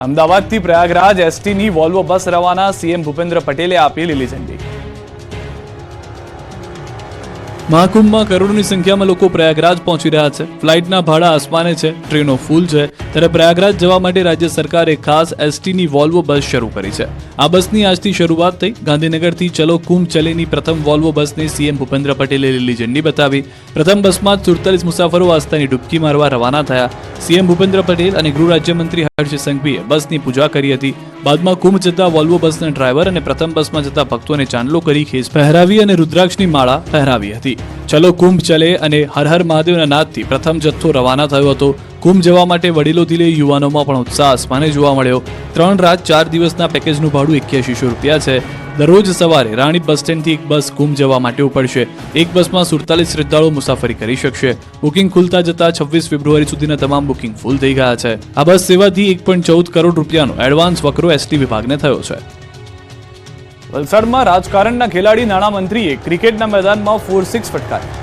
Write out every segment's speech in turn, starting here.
અમદાવાદથી પ્રયાગરાજ એસટીની વોલ્વો બસ રવાના, સીએમ ભૂપેન્દ્ર પટેલે આપી લીલી ઝંડી। મહાકુંભમાં કરોડોની સંખ્યામાં લોકો પ્રયાગરાજ પહોંચી રહ્યા છે। ફ્લાઇટના ભાડા આસમાને છે, ટ્રેનો ફૂલ છે, ત્યારે પ્રયાગરાજ જવા માટે રાજ્ય સરકારે ખાસ એસટીની વોલ્વો બસ શરૂ કરી છે। આ બસની આજથી શરૂઆત થઈ। ગાંધીનગરથી ચલો કુંભ ચલેની પ્રથમ વોલ્વો બસને સીએમ ભૂપેન્દ્ર પટેલે લીલી ઝંડી બતાવી। પ્રથમ બસમાં 47 મુસાફરો આસ્થાની ડૂબકી મારવા રવાના થયા। સીએમ ભૂપેન્દ્ર પટેલ અને ગૃહ રાજ્યમંત્રી હર્ષ સંઘવીએ બસની પૂજા કરી હતી। બાદમાં કુંભ જતા વોલ્વો બસના ડ્રાઈવર અને પ્રથમ બસમાં જતા ભક્તોને ચાંદલો કરી ખેસ પહેરાવી અને રુદ્રાક્ષની માળા પહેરાવી હતી। ચલો કુંભ ચલે અને હર હર મહાદેવના નાદથી પ્રથમ જથ્થો રવાના થયો હતો। કુંભ જવા માટે વડીલોથી લઈ યુવાનોમાં પણ ઉત્સાહ આસમાને જોવા મળ્યો। 3 રાત 4 દિવસના પેકેજનું ભાડું 8100 રૂપિયા છે। દરરોજ સવારે રાણીપ બસ સ્ટેન્ડથી એક બસ કુંભ જવા માટે ઉપડશે। એક બસમાં 47 શ્રદ્ધાળુઓ મુસાફરી કરી શકશે। બુકિંગ ખુલતા જતા 26 ફેબ્રુઆરી સુધીના તમામ બુકિંગ ફૂલ થઈ ગયા છે। આ બસ સેવાથી 1.14 કરોડ રૂપિયાનો એડવાન્સ વકરો એસટી વિભાગને થયો છે। વલસાડમાં રાજકારણના ખેલાડી નાણામંત્રીએ ક્રિકેટના મેદાનમાં 4-6 ફટકારી।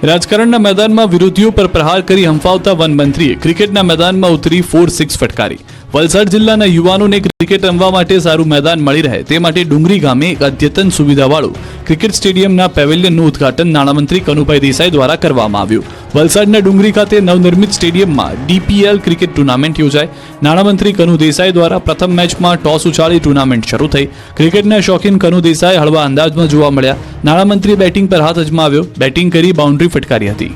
રાજકારણના મેદાનમાં વિરોધીઓ પર પ્રહાર કરી હંફાવતા વન મંત્રીએ ક્રિકેટના મેદાનમાં ઉતરી 4-6 ફટકારી। વલસાડ જિલ્લાના યુવાનોને ક્રિકેટ રમવા માટે સારું મેદાન મળી રહે તે માટે ડુંગરી ગામે એક અદ્યતન સુવિધાવાળું ક્રિકેટ સ્ટેડિયમના પેવેલિયનનું ઉદ્ઘાટન નાણામંત્રી કનુભાઈ દેસાઈ દ્વારા કરવામાં આવ્યું। વલસાડના ડુંગરી ખાતે નવનિર્મિત સ્ટેડિયમમાં ડીપીએલ ક્રિકેટ ટુર્નામેન્ટ યોજાઈ। નાણામંત્રી કનુ દેસાઈ દ્વારા પ્રથમ મેચમાં ટોસ ઉછાળી ટુર્નામેન્ટ શરૂ થઈ। ક્રિકેટના શોખીન કનુ દેસાઈ હળવા અંદાજમાં જોવા મળ્યા। નાણામંત્રી બેટિંગ પર હાથ અજમાવ્યો, બેટિંગ કરી બાઉન્ડ્રી ફટકારી હતી।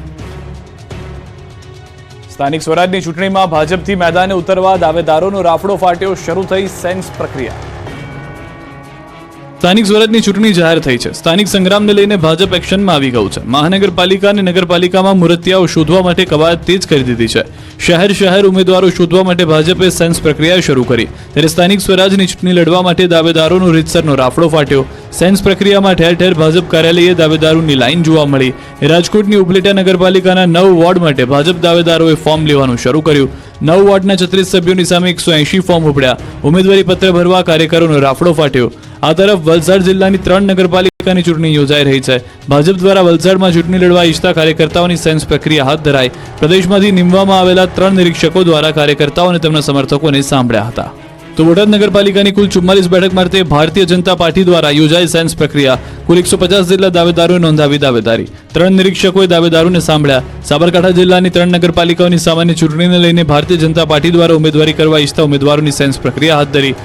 સ્થાનિક સ્વરાજની ચૂંટણીમાં ભાજપથી મેદાને ઉતરવા દાવેદારોનો રાફડો ફાટ્યો, શરૂ થઈ સેન્સ પ્રક્રિયા। સ્થાનિક સ્વરાજની ચૂંટણી જાહેર થઈ છે। સ્થાનિક સંગ્રામને લઈને ભાજપ એક્શનમાં આવી ગયું છે। મહાનગરપાલિકા અને નગરપાલિકામાં મૂર્તિયાઓ શોધવા માટે કવાયત તેજ કરી દીધી છે। શહેર ઉમેદવારો શોધવા માટે ભાજપે સેન્સ પ્રક્રિયા શરૂ કરી, ત્યારે સ્થાનિક સ્વરાજની ચૂંટણી લડવા માટે દાવેદારોનો રીતસરનો રાફડો ફાટ્યો। સેન્સ પ્રક્રિયામાં ઠેર ઠેર ભાજપ કાર્યાલયે દાવેદારોની લાઈન જોવા મળી। રાજકોટની ઉપલેટા નગરપાલિકાના 9 વોર્ડ માટે ભાજપ દાવેદારોએ ફોર્મ લેવાનું શરૂ કર્યું। 9 વોર્ડના 36 સભ્યોની સામે 180 ફોર્મ ઉપડ્યા। ઉમેદવારી પત્ર ભરવા કાર્યકરોનો રાફડો ફાટ્યો। આ તરફ વલસાડ જિલ્લાની 3 નગરપાલિકાની ચૂંટણી યોજાઈ રહી છે। ભાજપ દ્વારા વલસાડમાં ચૂંટણી લડવા ઈચ્છતા કાર્યકર્તાઓની સેન્સ પ્રક્રિયા હાથ ધરાઈ। પ્રદેશમાંથી નીમવામાં આવેલા 3 નિરીક્ષકો દ્વારા કાર્યકર્તાઓ અને તેમના સમર્થકોને સાંભળ્યા હતા। તો બોટાદ નગરપાલિકાની કુલ 44 બેઠક માટે ભારતીય જનતા પાર્ટી દ્વારા યોજાઈ સેન્સ પ્રક્રિયા। કુલ 150 જેટલા દાવેદારોએ નોંધાવી દાવેદારી। 3 નિરીક્ષકોએ દાવેદારોને સાંભળ્યા। સાબરકાંઠા જિલ્લાની 3 નગરપાલિકાઓની સામાન્ય ચૂંટણીને લઈને ભારતીય જનતા પાર્ટી દ્વારા ઉમેદવારી કરવા ઈચ્છતા ઉમેદવારોની સેન્સ પ્રક્રિયા હાથ ધરી।